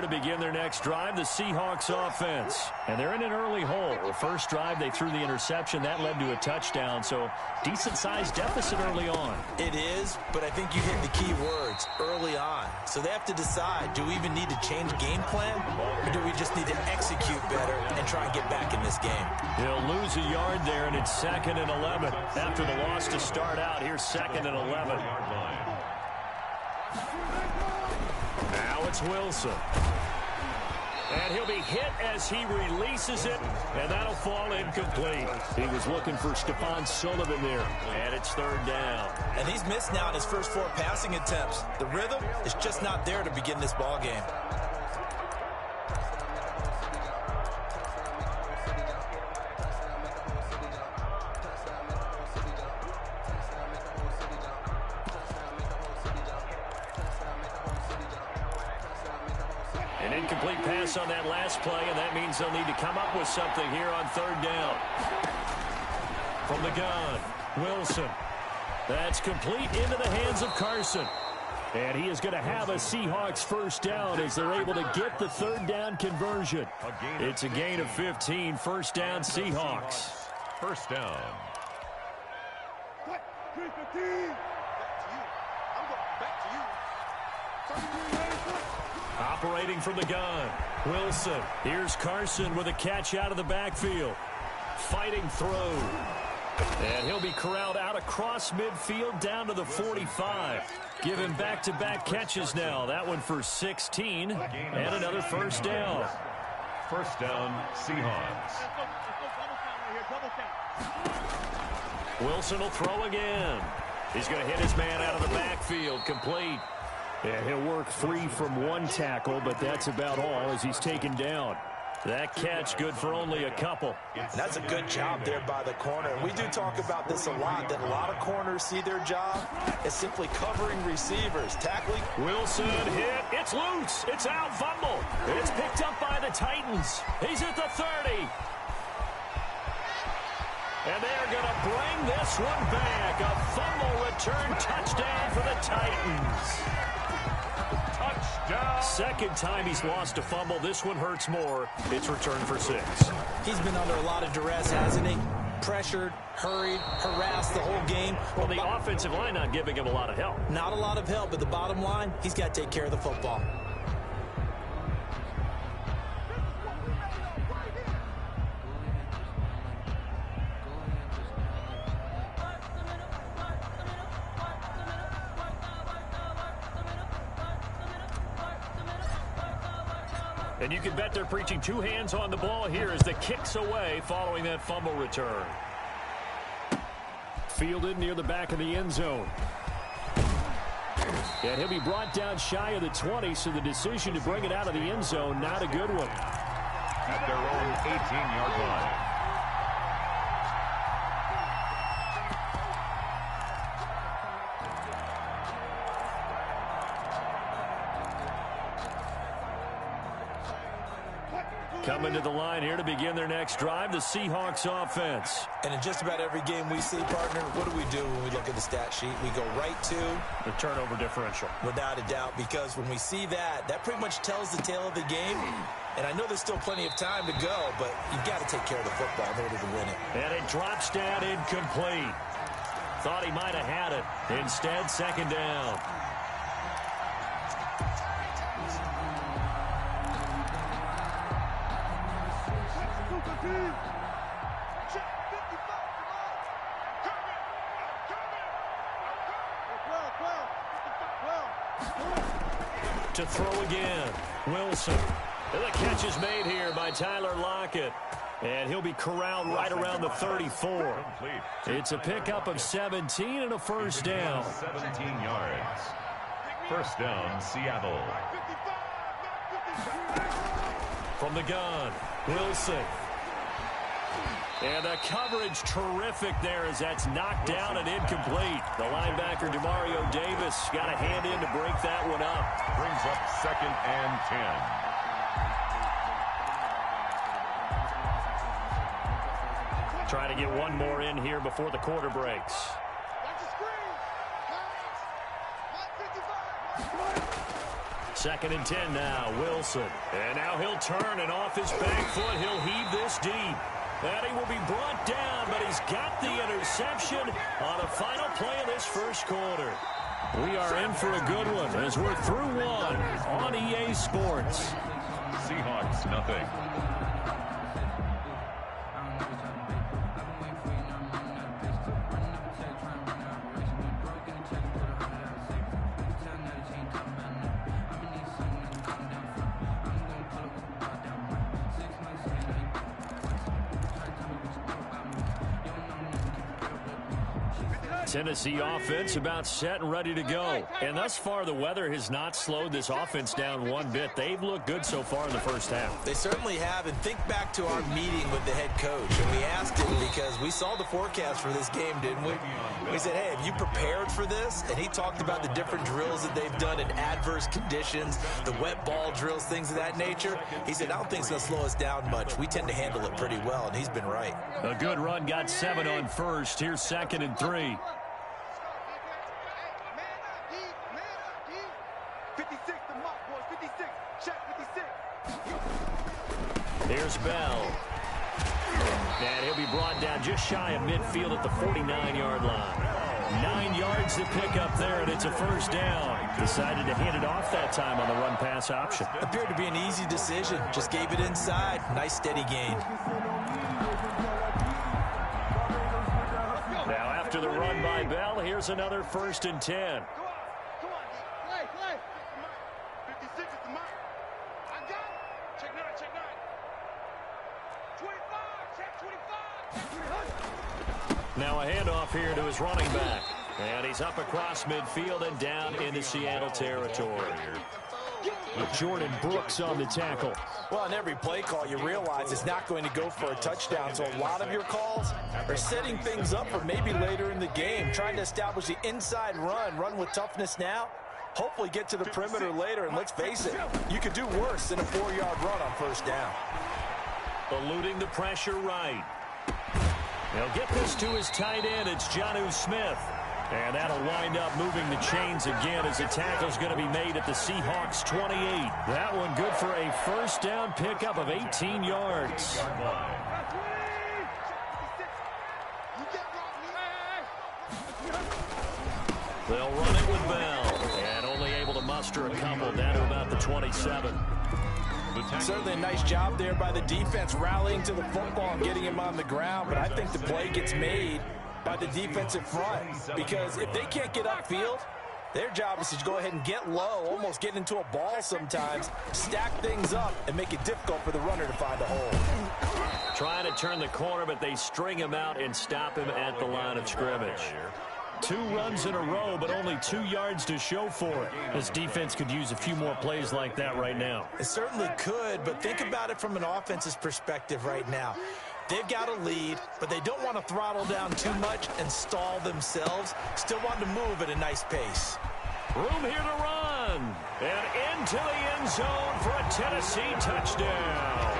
to begin their next drive, the Seahawks offense. And they're in an early hole. The first drive, they threw the interception. That led to a touchdown, so decent-sized deficit early on. It is, but I think you hit the key words, early on. So they have to decide, do we even need to change game plan, or do we just need to execute better and try and get back in this game? He'll lose a yard there, and it's 2nd and 11. After the loss to start out, here's 2nd and 11. Now it's Wilson. And he'll be hit as he releases it, and that'll fall incomplete. He was looking for Stephon Sullivan there, and it's 3rd down. And he's missed now in his first 4 passing attempts. The rhythm is just not there to begin this ball game. An incomplete pass on that last play, and that means they'll need to come up with something here on 3rd down. From the gun, Wilson. That's complete into the hands of Carson. And he is going to have a Seahawks first down as they're able to get the 3rd down conversion. It's a gain of 15, 1st down Seahawks. 1st down. Operating from the gun, Wilson. Here's Carson with a catch out of the backfield. Fighting through. And he'll be corralled out across midfield down to the 45. Give him back-to-back catches now. That one for 16 and another 1st down. 1st down, Seahawks. Wilson will throw again. He's going to hit his man out of the backfield. Complete. And he'll work free from 1 tackle, but that's about all as he's taken down. That catch good for only a couple. And that's a good job there by the corner. We do talk about this a lot, that a lot of corners see their job as simply covering receivers, tackling. Wilson hit. It's loose. It's out. Fumble. It's picked up by the Titans. He's at the 30. And they're going to bring this one back. A fumble return touchdown for the Titans. Touchdown. 2nd time he's lost a fumble. This one hurts more. It's returned for 6. He's been under a lot of duress, hasn't he? Pressured, hurried, harassed the whole game. Well, the offensive line not giving him a lot of help. Not a lot of help, but the bottom line, he's got to take care of the football. And you can bet they're preaching 2 hands on the ball here as the kick's away following that fumble return. Fielded near the back of the end zone. And he'll be brought down shy of the 20, so the decision to bring it out of the end zone, not a good one. At their own 18-yard line. Coming to the line here to begin their next drive, the Seahawks offense. And in just about every game we see, partner, what do we do when we look at the stat sheet? We go right to the turnover differential. Without a doubt, because when we see that, that pretty much tells the tale of the game. And I know there's still plenty of time to go, but you've got to take care of the football in order to win it. And it drops down incomplete. Thought he might have had it. Instead, 2nd down. To throw again, Wilson. And the catch is made here by Tyler Lockett. And he'll be corralled right around the 34. It's a pickup of 17 and a 1st down. 17 yards. 1st down, Seattle. From the gun, Wilson. And the coverage terrific there as that's knocked down and incomplete. The linebacker, Demario Davis, got a hand in to break that one up. Brings up 2nd and 10. Trying to get one more in here before the quarter breaks. 2nd and 10 now. Wilson. And now he'll turn, and off his back foot, he'll heave this deep. And he will be brought down, but he's got the interception on a final play of this first quarter. We are in for a good one as we're through one on EA Sports. Seahawks, nothing. Tennessee offense about set and ready to go. And thus far, the weather has not slowed this offense down one bit. They've looked good so far in the first half. They certainly have. And think back to our meeting with the head coach. And we asked him because we saw the forecast for this game, didn't we? We said, hey, have you prepared for this? And he talked about the different drills that they've done in adverse conditions, the wet ball drills, things of that nature. He said, I don't think it's going to slow us down much. We tend to handle it pretty well, and he's been right. A good run, got 7 on first. Here's 2nd and 3. 56, the mark, boys. 56. Check 56. Here's Bell. And he'll be brought down just shy of midfield at the 49-yard line. 9 yards to pick up there, and it's a first down. Decided to hand it off that time on the run-pass option. Appeared to be an easy decision. Just gave it inside. Nice, steady gain. Now, after the run by Bell, here's another 1st and 10. Now a handoff here to his running back. And he's up across midfield and down into Seattle territory. With Jordan Brooks on the tackle. Well, in every play call, you realize it's not going to go for a touchdown. So a lot of your calls are setting things up for maybe later in the game, trying to establish the inside run with toughness now. Hopefully get to the perimeter later, and let's face it, you could do worse than a 4-yard run on first down. Eluding the pressure right. He'll get this to his tight end. It's Jonnu Smith. And that'll wind up moving the chains again as the tackle's going to be made at the Seahawks 28. That one good for a first down pickup of 18 yards. They'll run it with Bell. And only able to muster a couple down to about the 27. Certainly a nice job there by the defense rallying to the football and getting him on the ground. But I think the play gets made by the defensive front, because if they can't get upfield, their job is to go ahead and get low, almost get into a ball sometimes, stack things up, and make it difficult for the runner to find a hole. Trying to turn the corner, but they string him out and stop him at the line of scrimmage. 2 runs in a row, but only 2 yards to show for it. This defense could use a few more plays like that right now. It certainly could, but think about it from an offense's perspective right now. They've got a lead, but they don't want to throttle down too much and stall themselves. Still want to move at a nice pace. Room here to run. And into the end zone for a Tennessee touchdown.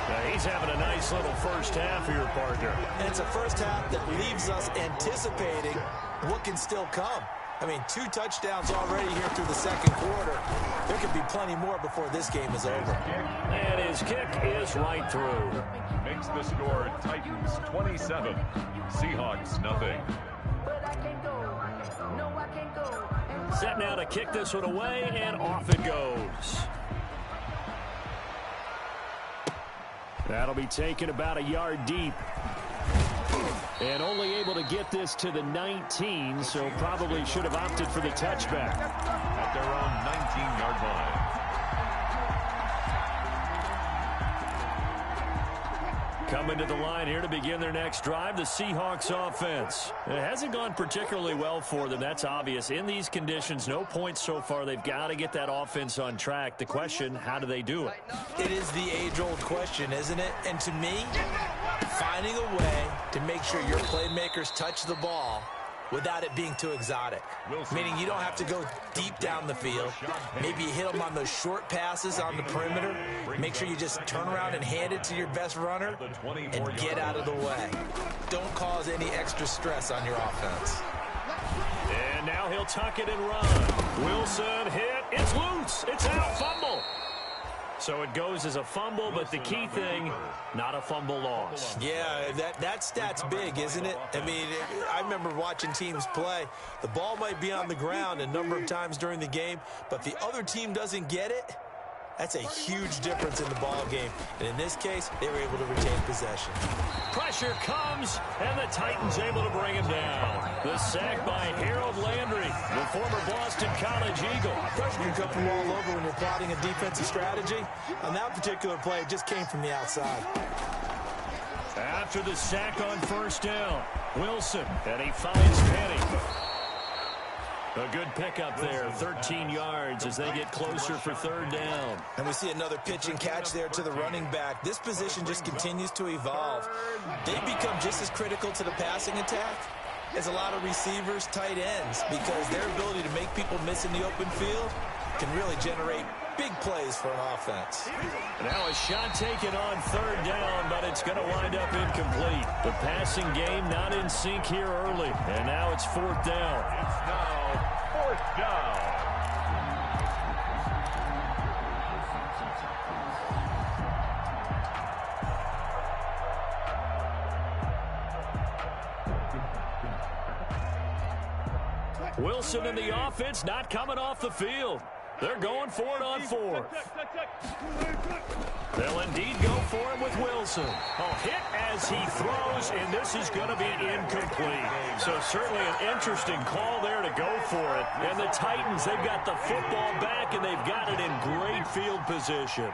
Now he's having a nice little first half here, partner. And it's a first half that leaves us anticipating what can still come. I mean, 2 touchdowns already here through the second quarter. There could be plenty more before this game is over. And his kick is right through. Makes the score Titans 27, Seahawks nothing. Set now to kick this one away, and off it goes. That'll be taken about a yard deep. And only able to get this to the 19, so probably should have opted for the touchback. At their own 19-yard line. Coming to the line here to begin their next drive, the Seahawks offense. It hasn't gone particularly well for them, that's obvious. In these conditions, no points so far. They've got to get that offense on track. The question, how do they do it? It is the age-old question, isn't it? And to me, finding a way to make sure your playmakers touch the ball without it being too exotic. Meaning you don't have to go deep down the field. Maybe you hit them on those short passes on the perimeter. Make sure you just turn around and hand it to your best runner and get out of the way. Don't cause any extra stress on your offense. And now he'll tuck it and run. Wilson hit It's loose. It's out. Fumble. So it goes as a fumble, but the key thing, not a fumble loss. Yeah, that stat's big, isn't it? I mean, I remember watching teams play. The ball might be on the ground a number of times during the game, but the other team doesn't get it. That's a huge difference in the ball game. And in this case, they were able to retain possession. Pressure comes, and the Titans able to bring him down. The sack by Harold Landry, the former Boston College Eagle. Pressure can come from all over when you're plotting a defensive strategy. On that particular play, it just came from the outside. After the sack on first down, Wilson, and he finds Penny. A good pickup there, 13 yards as they get closer for third down. And we see another pitch and catch there to the running back. This position just continues to evolve. They become just as critical to the passing attack as a lot of receivers, tight ends, because their ability to make people miss in the open field can really generate big plays for an offense. Now a shot taken on third down, but it's going to wind up incomplete. The passing game not in sync here early, and now it's fourth down. It's now fourth down. Wilson and the offense not coming off the field. They're going for it on fourth. They'll indeed go for him with Wilson. A hit as he throws, and this is going to be incomplete. So certainly an interesting call there to go for it. And the Titans, they've got the football back, and they've got it in great field position.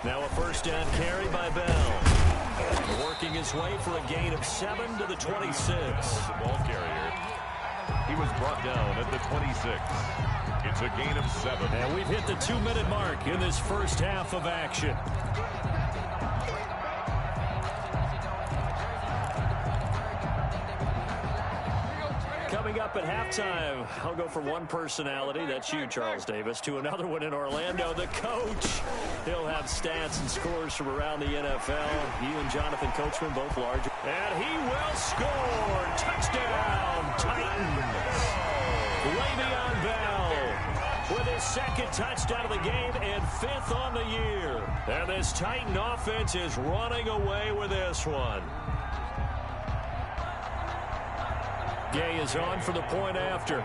Now a first down carry by Bell. Working his way for a gain of 7 to the 26. The ball carrier. He was brought down at the 26. It's a gain of 7. And we've hit the 2-minute mark in this first half of action. Coming up at halftime, I'll go from one personality, that's you, Charles Davis, to another one in Orlando, the coach. He'll have stats and scores from around the NFL. You and Jonathan Coachman, both large. And he will score. Touchdown, Titans. Le'Veon Bell with his second touchdown of the game and 5th on the year. And this Titan offense is running away with this one. Gay is on for the point after.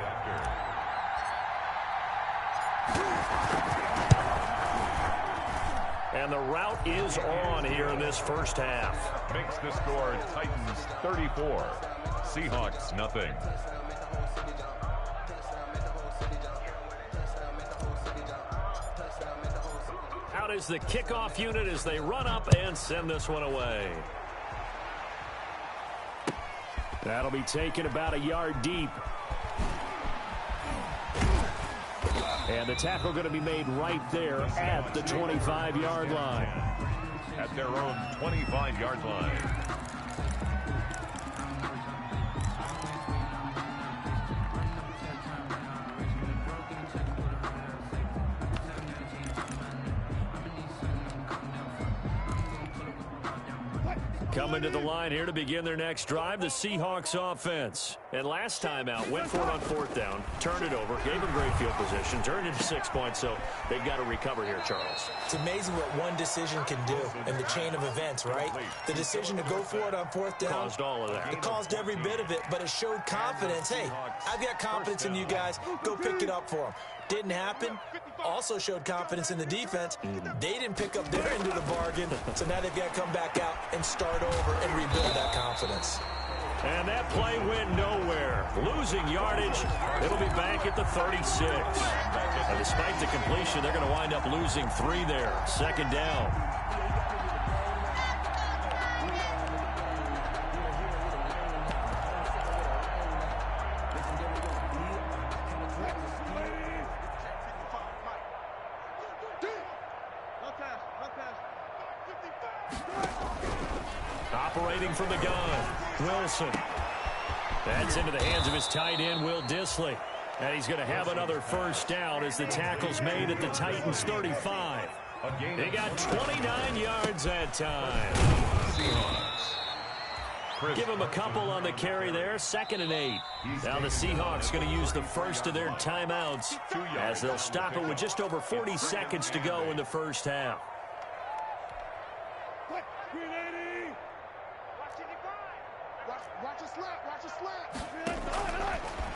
And the route is on here in this first half. Makes the score Titans 34, Seahawks nothing. Out is the kickoff unit as they run up and send this one away. That'll be taken about a yard deep. And the tackle going to be made right there at the 25-yard line. At their own 25-yard line. Coming to the line here to begin their next drive, the Seahawks offense. And last time out, went for it on fourth down, turned it over, gave them great field position, turned into 6 points, so they've got to recover here, Charles. It's amazing what one decision can do in the chain of events, right? The decision to go for it on fourth down. Caused all of that. It caused every bit of it, but it showed confidence. Hey, I've got confidence in you guys. Go pick it up for them. Didn't happen. Also showed confidence in the defense. They didn't pick up their end of the bargain, so now they've got to come back out and start over and rebuild that confidence. And that play went nowhere. Losing yardage. It'll be back at the 36. And despite the completion, they're going to wind up losing 3 there. Second down. Operating from the gun, Wilson. That's into the hands of his tight end, Will Dissly. And he's going to have another first down as the tackle's made at the Titans' 35. They got 29 yards that time. Seahawks. Give him a couple on the carry there. 2nd and 8. Now the Seahawks going to use the first of their timeouts as they'll stop it with just over 40 seconds to go in the first half.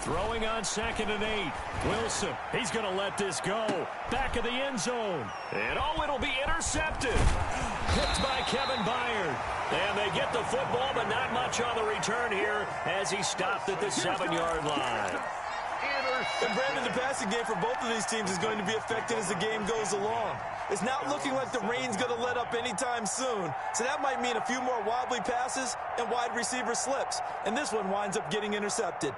Throwing on 2nd and 8. Wilson, he's going to let this go. Back of the end zone. And it'll be intercepted. Picked by Kevin Byard. And they get the football, but not much on the return here as he stopped at the 7-yard line. And Brandon, the passing game for both of these teams is going to be affected as the game goes along. It's not looking like the rain's going to let up anytime soon. So that might mean a few more wobbly passes and wide receiver slips. And this one winds up getting intercepted.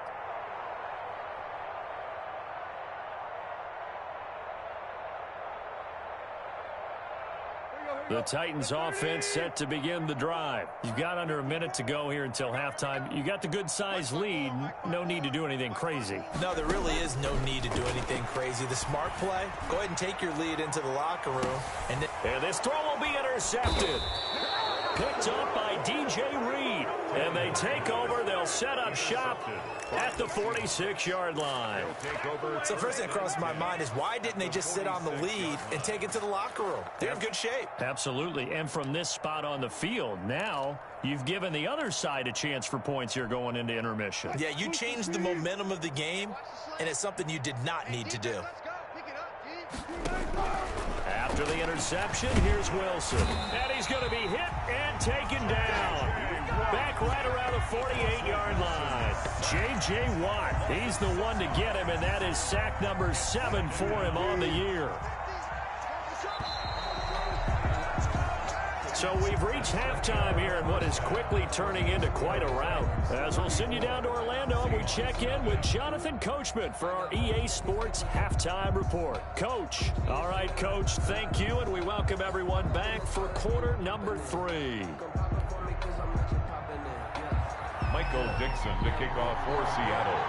The Titans offense set to begin the drive. You've got under a minute to go here until halftime. You got the good-sized lead. No need to do anything crazy. No, there really is no need to do anything crazy. The smart play, go ahead and take your lead into the locker room. And this throw will be intercepted. Picked up by DJ Reed. And they take over. They'll set up shop at the 46-yard line. So first thing that crossed my mind is why didn't they just sit on the lead and take it to the locker room? They're in good shape. Absolutely. And from this spot on the field, now you've given the other side a chance for points here going into intermission. Yeah, you changed the momentum of the game, and it's something you did not need to do. After the interception, here's Wilson. And he's going to be hit and taken down. Back right around the 48-yard line. J.J. Watt, he's the one to get him, and that is sack number 7 for him on the year. So we've reached halftime here in what is quickly turning into quite a rout. As we'll send you down to Orlando, and we check in with Jonathan Coachman for our EA Sports Halftime Report. Coach. All right, Coach, thank you, and we welcome everyone back for quarter number 3. Michael Dixon to kick off for Seattle.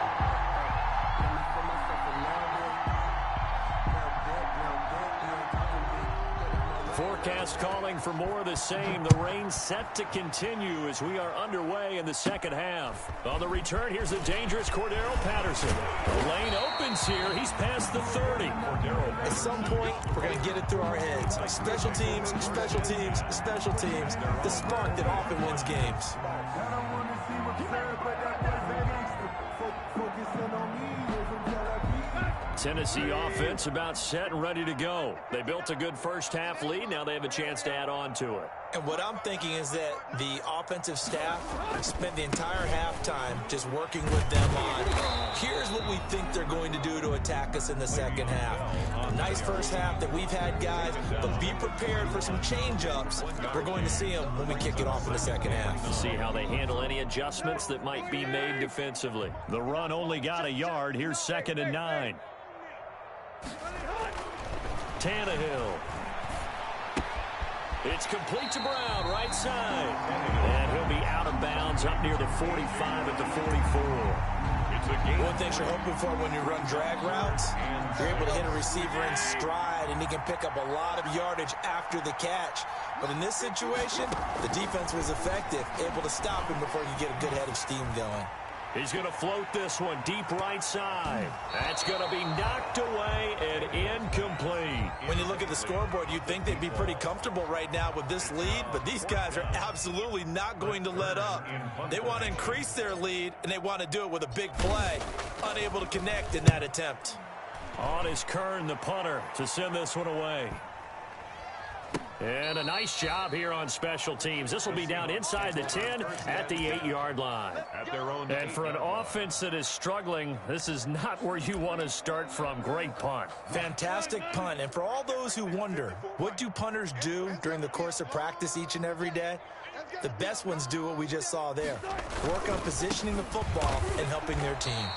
Forecast calling for more of the same. The rain set to continue as we are underway in the second half. On the return, here's the dangerous Cordero Patterson. The lane opens here. He's past the 30. At some point, we're going to get it through our heads. Special teams, special teams, special teams. The spark that often wins games. Tennessee offense about set and ready to go. They built a good first half lead. Now they have a chance to add on to it. And what I'm thinking is that the offensive staff spent the entire halftime just working with them on, here's what we think they're going to do to attack us in the second half. A nice first half that we've had, guys, but be prepared for some change-ups. We're going to see them when we kick it off in the second half. See how they handle any adjustments that might be made defensively. The run only got a yard. Here's 2nd and 9. Tannehill. It's complete to Brown, right side. And he'll be out of bounds up near the 45 at the 44. One thing you're hoping for when you run drag routes, you're able to hit a receiver in stride, and he can pick up a lot of yardage after the catch. But in this situation, the defense was effective, able to stop him before you get a good head of steam going. He's going to float this one deep right side. That's going to be knocked away and incomplete. When you look at the scoreboard, you'd think they'd be pretty comfortable right now with this lead, but these guys are absolutely not going to let up. They want to increase their lead, and they want to do it with a big play. Unable to connect in that attempt. On is Kern, the punter, to send this one away. And a nice job here on special teams. This will be down inside the 10 at the 8-yard line. And for an offense that is struggling, this is not where you want to start from. Great punt. Fantastic punt. And for all those who wonder, what do punters do during the course of practice each and every day? The best ones do what we just saw there. Work on positioning the football and helping their team.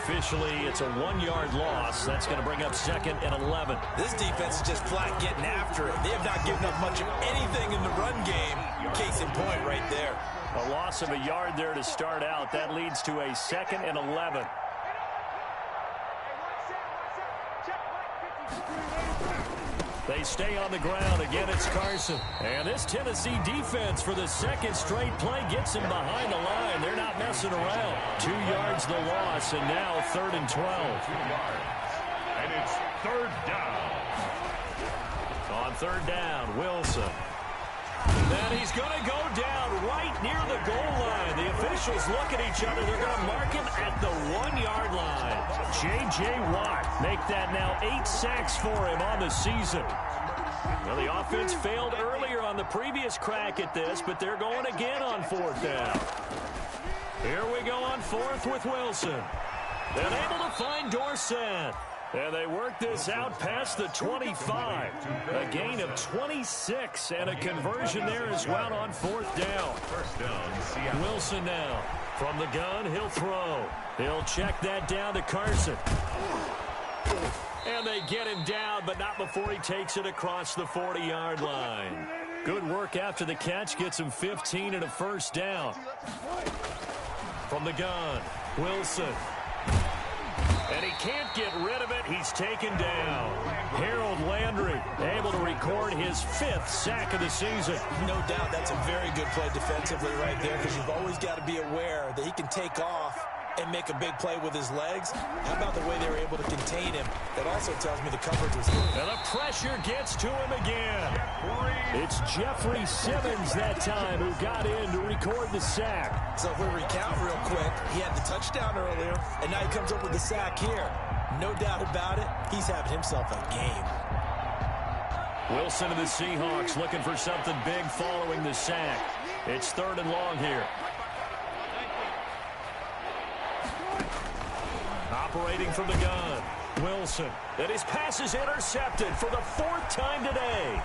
Officially, it's a 1-yard loss. That's going to bring up 2nd and 11. This defense is just flat getting after it. They have not given up much of anything in the run game. Case in point right there. A loss of a yard there to start out. That leads to a 2nd and 11. They stay on the ground. Again, it's Carson. And this Tennessee defense for the second straight play gets him behind the line. They're not messing around. 2 yards the loss, and now 3rd and 12. 2 yards. And it's 3rd down. On 3rd down, Wilson. And he's going to go down right near the goal line. The officials look at each other. They're going to mark him at the 1-yard line. J.J. Watt make that now 8 sacks for him on the season. Well, the offense failed earlier on the previous crack at this, but they're going again on 4th down. Here we go on 4th with Wilson. Then able to find Dorsett. And they work this out past the 25. A gain of 26 and a conversion there as well on 4th down. 1st down, Seattle. Wilson now. From the gun, he'll throw. He'll check that down to Carson. And they get him down, but not before he takes it across the 40-yard line. Good work after the catch. Gets him 15 and a 1st down. From the gun, Wilson. And he can't get rid of it. He's taken down. Harold Landry able to record his 5th sack of the season. No doubt that's a very good play defensively right there, because you've always got to be aware that he can take off and make a big play with his legs. How about the way they were able to contain him? That also tells me the coverage was good. And the pressure gets to him again. It's Jeffrey Simmons that time who got in to record the sack. So if we recount real quick, he had the touchdown earlier, and now he comes up with the sack here. No doubt about it, he's having himself a game. Wilson of the Seahawks looking for something big following the sack. It's 3rd and long here. Operating from the gun, Wilson. And his pass is intercepted for the 4th time today.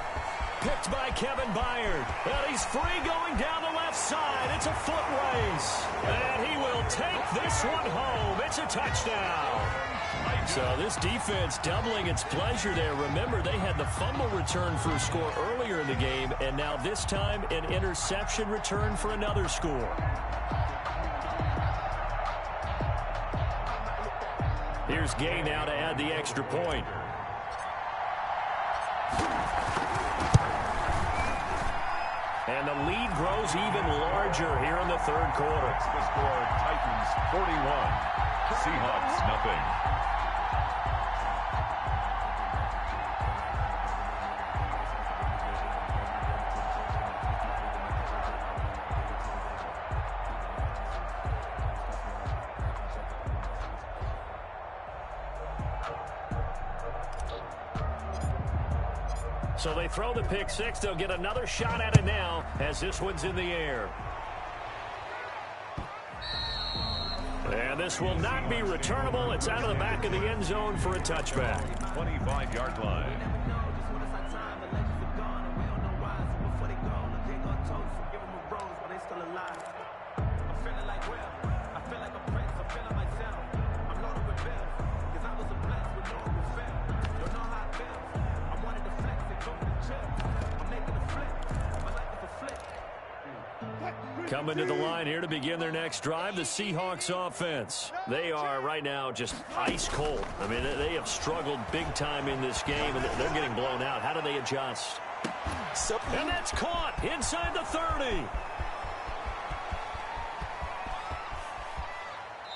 Picked by Kevin Byard. And he's free going down the left side. It's a foot race. And he will take this one home. It's a touchdown. So this defense doubling its pleasure there. Remember, they had the fumble return for a score earlier in the game. And now this time, an interception return for another score. Here's Gay now to add the extra point. And the lead grows even larger here in the 3rd quarter. The score, Titans 41, Seahawks nothing. So they throw the pick 6. They'll get another shot at it now as this one's in the air. And this will not be returnable. It's out of the back of the end zone for a touchback. 25-yard line. Coming to the line here to begin their next drive, the Seahawks offense. They are right now just ice cold. I mean, they have struggled big time in this game, and they're getting blown out. How do they adjust? And that's caught inside the 30.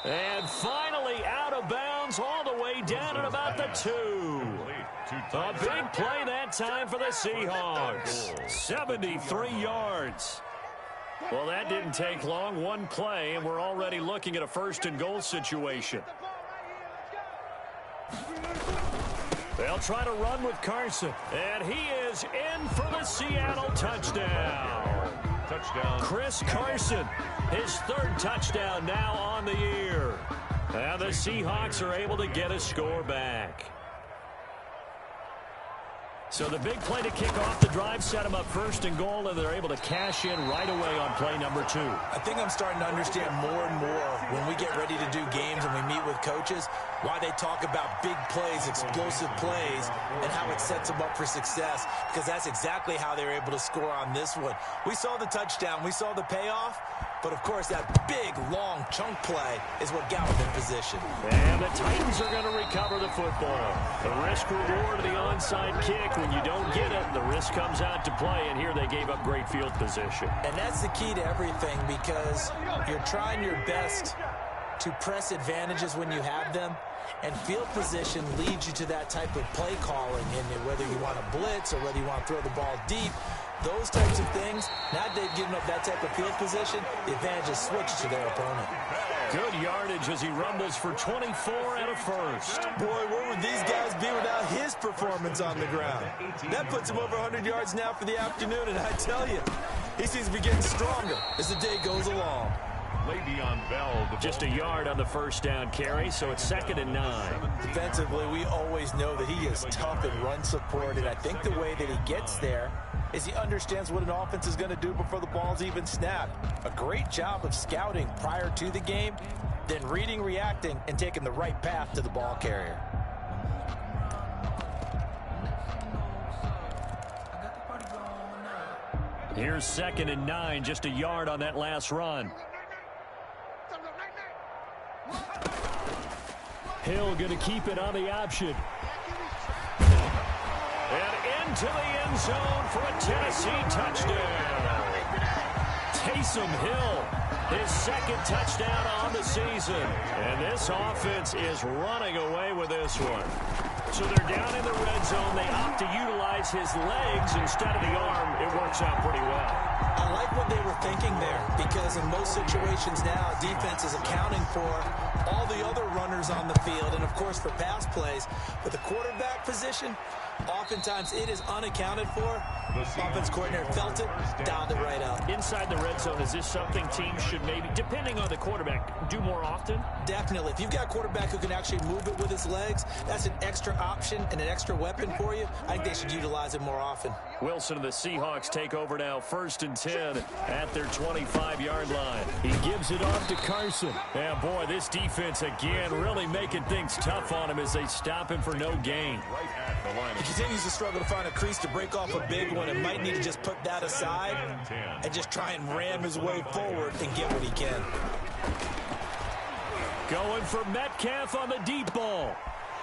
And finally out of bounds all the way down at about the 2. A big play that time for the Seahawks. 73 yards. Well, that didn't take long. One play, and we're already looking at a 1st and goal situation. They'll try to run with Carson, and he is in for the Seattle touchdown. Touchdown. Chris Carson, his 3rd touchdown now on the year. And the Seahawks are able to get a score back. So the big play to kick off the drive set them up 1st and goal, and they're able to cash in right away on play number 2. I think I'm starting to understand more and more when we get ready to do games and we meet with coaches why they talk about big plays, explosive plays, and how it sets them up for success, because that's exactly how they were able to score on this one. We saw the touchdown. We saw the payoff. But, of course, that big, long chunk play is what got him in position. And the Titans are going to recover the football. The risk-reward of the onside kick. When you don't get it, the risk comes out to play, and here they gave up great field position. And that's the key to everything, because you're trying your best to press advantages when you have them, and field position leads you to that type of play calling, and whether you want to blitz or whether you want to throw the ball deep, those types of things, now that they've given up that type of field position, the advantage is switched to their opponent. Good yardage as he rumbles for 24 and a first. Boy, where would these guys be without his performance on the ground? That puts him over 100 yards now for the afternoon, and I tell you, he seems to be getting stronger as the day goes along. Le'Veon Bell. Just a yard on the first down carry, so it's 2nd and 9. Defensively, we always know that he is tough in run support, and I think the way that he gets there is he understands what an offense is going to do before the ball's even snapped. A great job of scouting prior to the game, then reading, reacting, and taking the right path to the ball carrier. Here's 2nd and 9, just a yard on that last run. Hill going to keep it on the option. And into the end zone for a Tennessee touchdown. Taysom Hill, his 2nd touchdown on the season. And this offense is running away with this one. So they're down in the red zone. They opt to utilize his legs instead of the arm. It works out pretty well. I like what they were thinking there, because in most situations now, defense is accounting for all the other runners on the field and, of course, for pass plays. But the quarterback position, oftentimes it is unaccounted for. Offense coordinator felt it, dialed it right up. Inside the red zone, is this something teams should maybe, depending on the quarterback, do more often? Definitely. If you've got a quarterback who can actually move it with his legs, that's an extra option and an extra weapon for you. I think they should utilize it more often. Wilson and the Seahawks take over now, 1st and 10 at their 25-yard line. He gives it off to Carson. Yeah, boy, this defense again really making things tough on him as they stop him for no gain. He continues to struggle to find a crease to break off a big one and might need to just put that aside and just try and ram his way forward and get what he can. Going for Metcalf on the deep ball.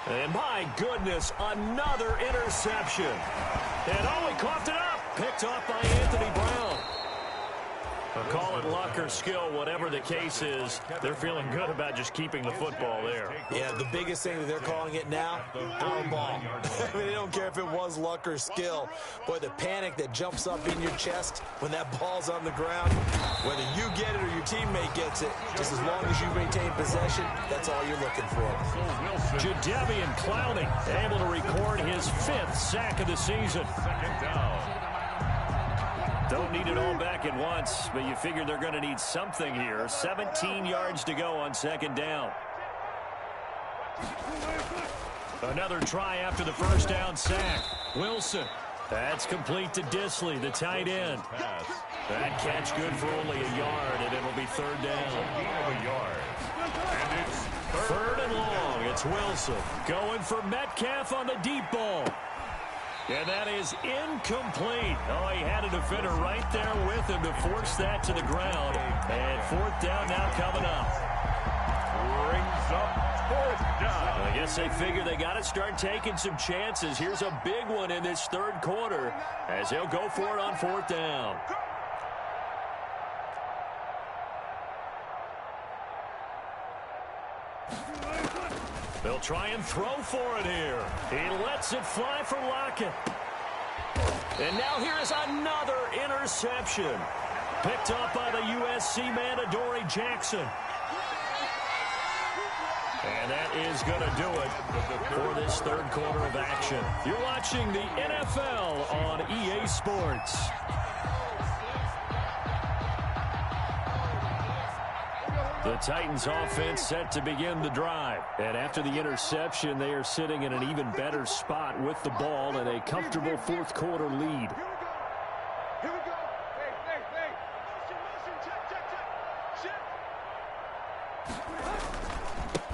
And my goodness, another interception. And oh, he coughed it up. Picked off by Anthony Brown. Call it luck or skill, whatever the case is. They're feeling good about just keeping the football there. Yeah, the biggest thing that they're calling it now, our ball. I mean, they don't care if it was luck or skill. Boy, the panic that jumps up in your chest when that ball's on the ground, whether you get it or your teammate gets it, just as long as you maintain possession, that's all you're looking for. Jadeveon Clowney able to record his 5th sack of the season. 2nd down. Don't need it all back at once, but you figure they're going to need something here. 17 yards to go on 2nd down. Another try after the first down sack. Wilson. That's complete to Disley, the tight end. That catch good for only a yard, and it'll be 3rd down. And it's 3rd and long. It's Wilson going for Metcalf on the deep ball. And that is incomplete. Oh, he had a defender right there with him to force that to the ground. And 4th down now coming up. brings up 4th down. I guess they figure they got to start taking some chances. Here's a big one in this 3rd quarter as they'll go for it on 4th down. They'll try and throw for it here. He lets it fly for Lockett. And now here is another interception. Picked up by the USC man, Adoree Jackson. And that is going to do it for this 3rd quarter of action. You're watching the NFL on EA Sports. The Titans offense set to begin the drive. And after the interception, they are sitting in an even better spot with the ball and a comfortable 4th quarter lead. Here we go. Hey. Motion, check.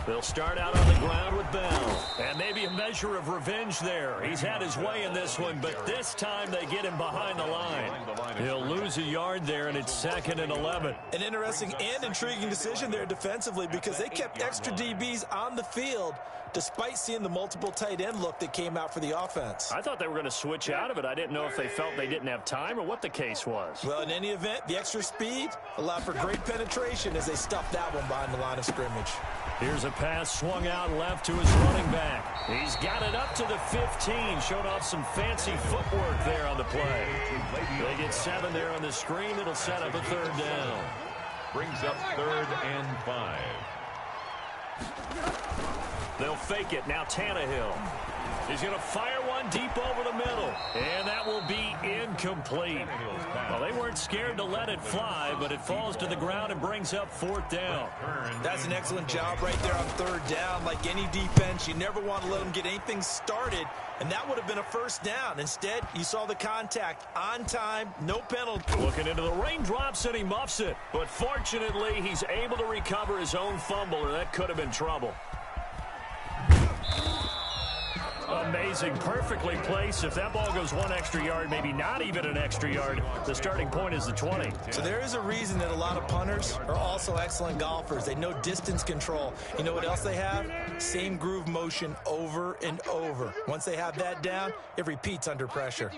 They'll start out on the ground with Bell. And maybe a measure of revenge there. He's had his way in this one, but this time they get him behind the line. He'll lose a yard there, and it's 2nd and 11. An interesting and intriguing decision there defensively because they kept extra DBs on the field despite seeing the multiple tight end look that came out for the offense. I thought they were going to switch out of it. I didn't know if they felt they didn't have time or what the case was. Well, in any event, the extra speed allowed for great penetration as they stuffed that one behind the line of scrimmage. Here's a pass swung out left to his running back. He's got it up to the 15. Showed off some fancy footwork there on the play. They get 7 there on the screen. It'll set up a 3rd down. Brings up 3rd and 5. They'll fake it. Now Tannehill. He's going to fire one deep over the middle. And that will be incomplete. Well, they weren't scared to let it fly, but it falls to the ground and brings up 4th down. That's an excellent job right there on 3rd down. Like any defense, you never want to let them get anything started, and that would have been a 1st down. Instead, you saw the contact on time, no penalty. Looking into the raindrops, and he muffs it. But fortunately, he's able to recover his own fumble, or that could have been trouble. Amazing, perfectly placed. If that ball goes 1 extra yard, maybe not even an extra yard, the starting point is the 20. So there is a reason that a lot of punters are also excellent golfers. They know distance control. You know what else they have? Same groove motion over and over. Once they have that down, it repeats under pressure.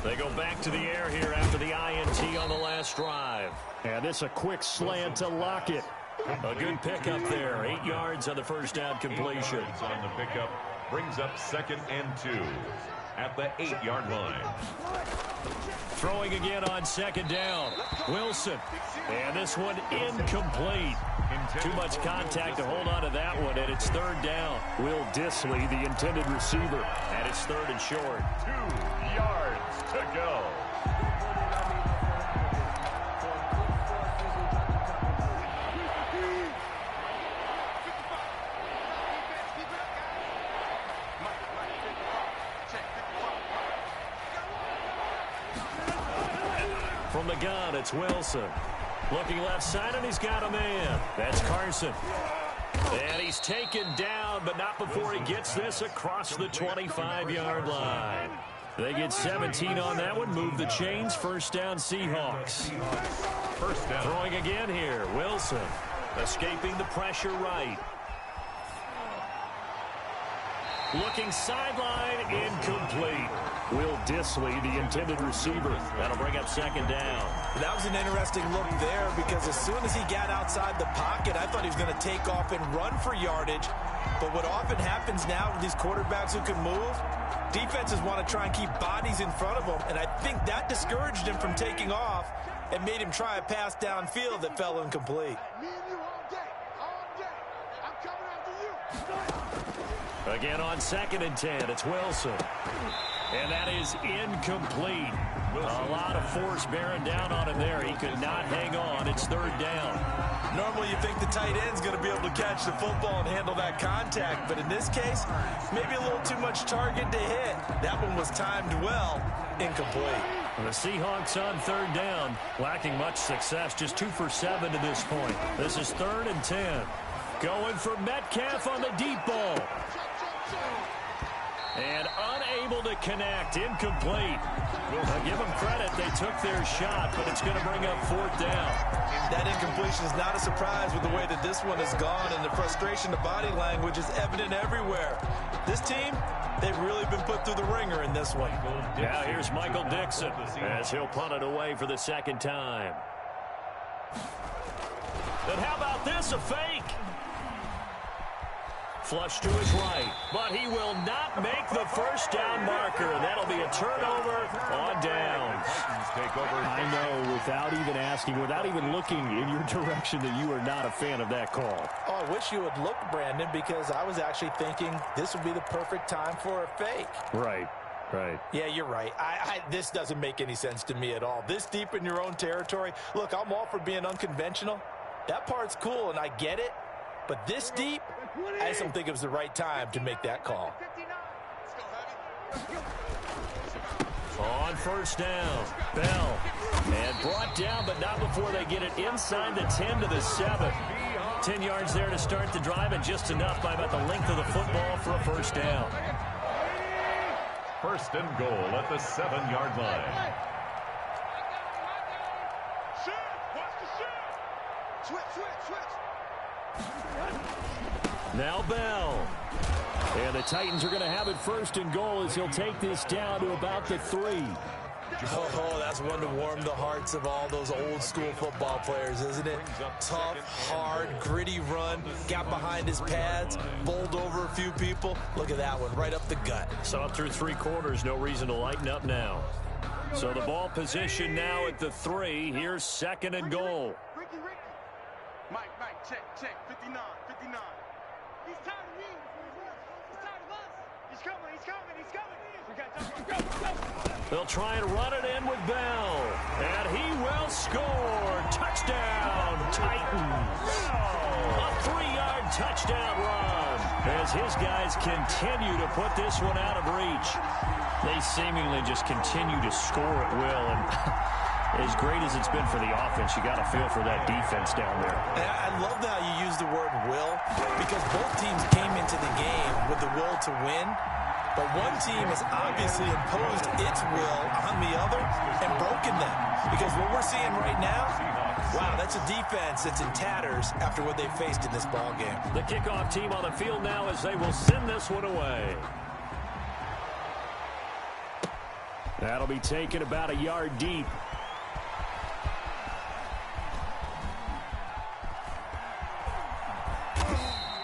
They go back to the air here after the INT on the last drive. And this a quick slant to Lockett. A good pickup there. 8 yards on the 1st down completion. On the pickup brings up 2nd and 2 at the 8-yard line. Throwing again on 2nd down. Wilson. And this one incomplete. Too much contact to hold on to that one, and it's 3rd down. Will Dissly, the intended receiver, and it's 3rd and short. 2 yards to go. From the gun, it's Wilson. Looking left side, and he's got a man. That's Carson. And he's taken down, but not before he gets this across the 25-yard line. They get 17 on that one. Move the chains. 1st down, Seahawks. 1st down. Throwing again here. Wilson escaping the pressure right. Looking sideline, incomplete. Will Dissly, the intended receiver. That'll bring up 2nd down. That was an interesting look there because as soon as he got outside the pocket, I thought he was going to take off and run for yardage. But what often happens now with these quarterbacks who can move, defenses want to try and keep bodies in front of them, and I think that discouraged him from taking off and made him try a pass downfield that fell incomplete. Again on 2nd and 10, it's Wilson. And that is incomplete. A lot of force bearing down on him there. He could not hang on. It's 3rd down. Normally you think the tight end's going to be able to catch the football and handle that contact, but in this case, maybe a little too much target to hit. That one was timed well, incomplete. The Seahawks on 3rd down, lacking much success, just 2 for 7 to this point. This is 3rd and 10. Going for Metcalf on the deep ball. And unable to connect, incomplete. I'll give them credit, they took their shot, but it's going to bring up 4th down. That incompletion is not a surprise with the way that this one has gone, and the frustration, the body language is evident everywhere. This team, they've really been put through the ringer in this one. Now here's Michael Dixon as he'll punt it away for the 2nd time. And how about this, a fake? Flush to his right, but he will not make the 1st down marker, and that'll be a turnover on downs. I know, without even asking, without even looking in your direction, that you are not a fan of that call. Oh, I wish you would look, Brandon, because I was actually thinking this would be the perfect time for a fake. Right. Right. Yeah, you're right. This doesn't make any sense to me at all. This deep in your own territory, look, I'm all for being unconventional. That part's cool, and I get it. But this deep, I just don't think it was the right time to make that call. On 1st down, Bell And brought down, but not before they get it inside the 10 to the 7. 10 yards there to start the drive, and just enough by about the length of the football for a first down. First and goal at the 7-yard line. Now Bell. And the Titans are going to have it first and goal as he'll take this down to about the 3. Oh, that's one to warm the hearts of all those old school football players, isn't it? Tough, hard, gritty run, got behind his pads, bowled over a few people. Look at that one, right up the gut. Saw it through 3 quarters, no reason to lighten up now. So the ball position now at the 3. Here's second and goal. Ricky. Mike, check. 59. He's tired of me. He's tired of us. He's coming. We got go. They'll try and run it in with Bell. And he will score. Touchdown, Titans. A 3-yard touchdown run as his guys continue to put this one out of reach. They seemingly just continue to score at will. And as great as it's been for the offense, you got to feel for that defense down there. I love how you use the word will, because both teams came into the game with the will to win. But one team has obviously imposed its will on the other and broken them. Because what we're seeing right now, wow, that's a defense that's in tatters after what they faced in this ball game. The kickoff team on the field now as they will send this one away. That'll be taken about a yard deep.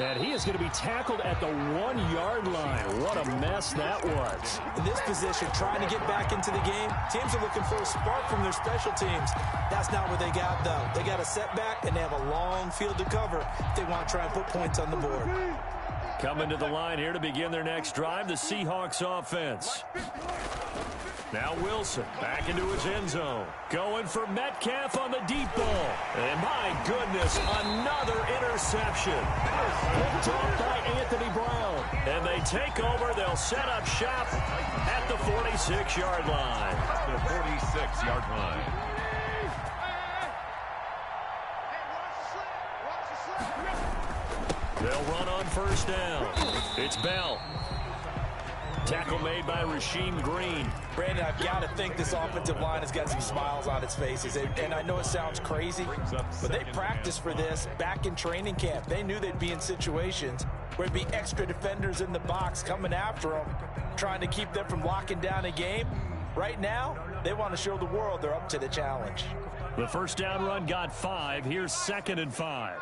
And he is going to be tackled at the 1-yard line. What a mess that was. In this position, trying to get back into the game, teams are looking for a spark from their special teams. That's not what they got, though. They got a setback, and they have a long field to cover if they want to try and put points on the board. Coming to the line here to begin their next drive, the Seahawks offense. Now Wilson back into his end zone. Going for Metcalf on the deep ball. And my goodness, another interception. Picked off by Anthony Brown. And they take over. They'll set up shop at the 46-yard line. The 46-yard line. They'll run on first down. It's Bell. Tackle made by Rasheem Green. Brandon, I've got to think this offensive line has got some smiles on its faces. And I know it sounds crazy, but they practiced for this back in training camp. They knew they'd be in situations where there'd be extra defenders in the box coming after them, trying to keep them from locking down a game. Right now, they want to show the world they're up to the challenge. The first down run got 5. Here's second and 5.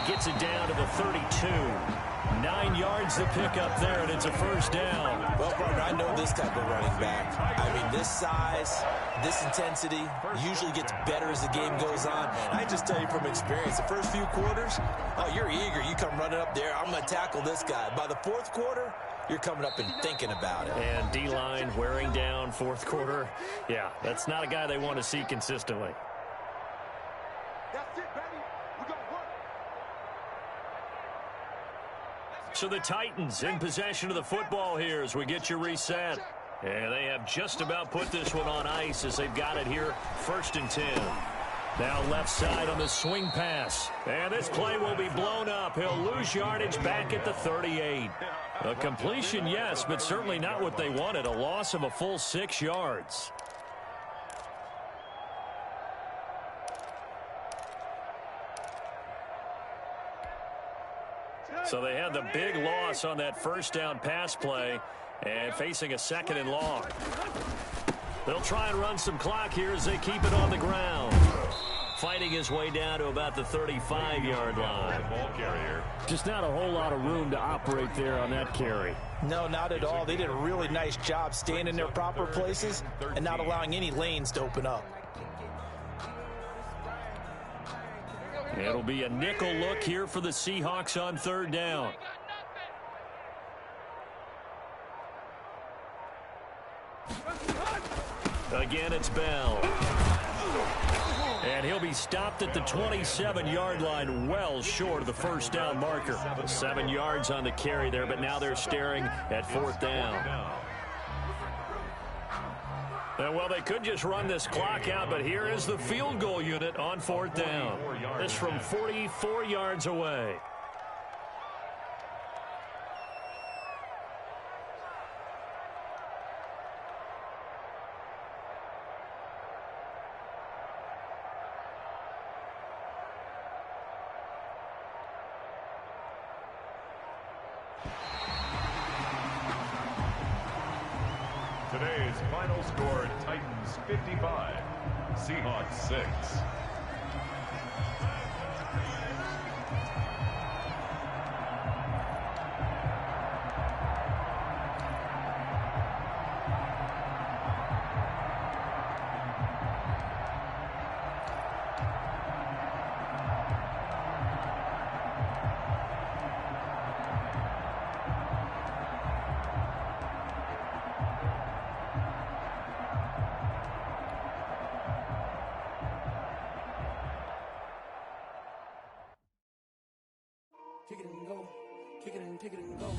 Gets it down to the 32. 9 yards to pick up there, and it's a first down. Well, partner, I know this type of running back. I mean, this size, this intensity usually gets better as the game goes on. I just tell you from experience, the first few quarters, oh, you're eager. You come running up there, I'm going to tackle this guy. By the fourth quarter, you're coming up and thinking about it. And D-line wearing down fourth quarter. Yeah, that's not a guy they want to see consistently. That's it, baby. We're going to work. So the Titans in possession of the football here as we get you reset. And they have just about put this one on ice as they've got it here, first and 10. Now left side on the swing pass. And this play will be blown up. He'll lose yardage back at the 38. A completion, yes, but certainly not what they wanted. A loss of a full 6 yards. So they had the big loss on that first down pass play and facing a second and long. They'll try and run some clock here as they keep it on the ground. Fighting his way down to about the 35-yard line. Ball carrier. Just not a whole lot of room to operate there on that carry. No, not at all. They did a really nice job staying in their proper places and not allowing any lanes to open up. It'll be a nickel look here for the Seahawks on third down. Again, it's Bell. And he'll be stopped at the 27-yard line, well short of the first down marker. 7 yards on the carry there, but now they're staring at 4th down. Well, they could just run this clock out, but here is the field goal unit on 4th down. This from 44 yards away. Today's final score, Titans 55, Seahawks 6. Kick it and go. Kick it and go.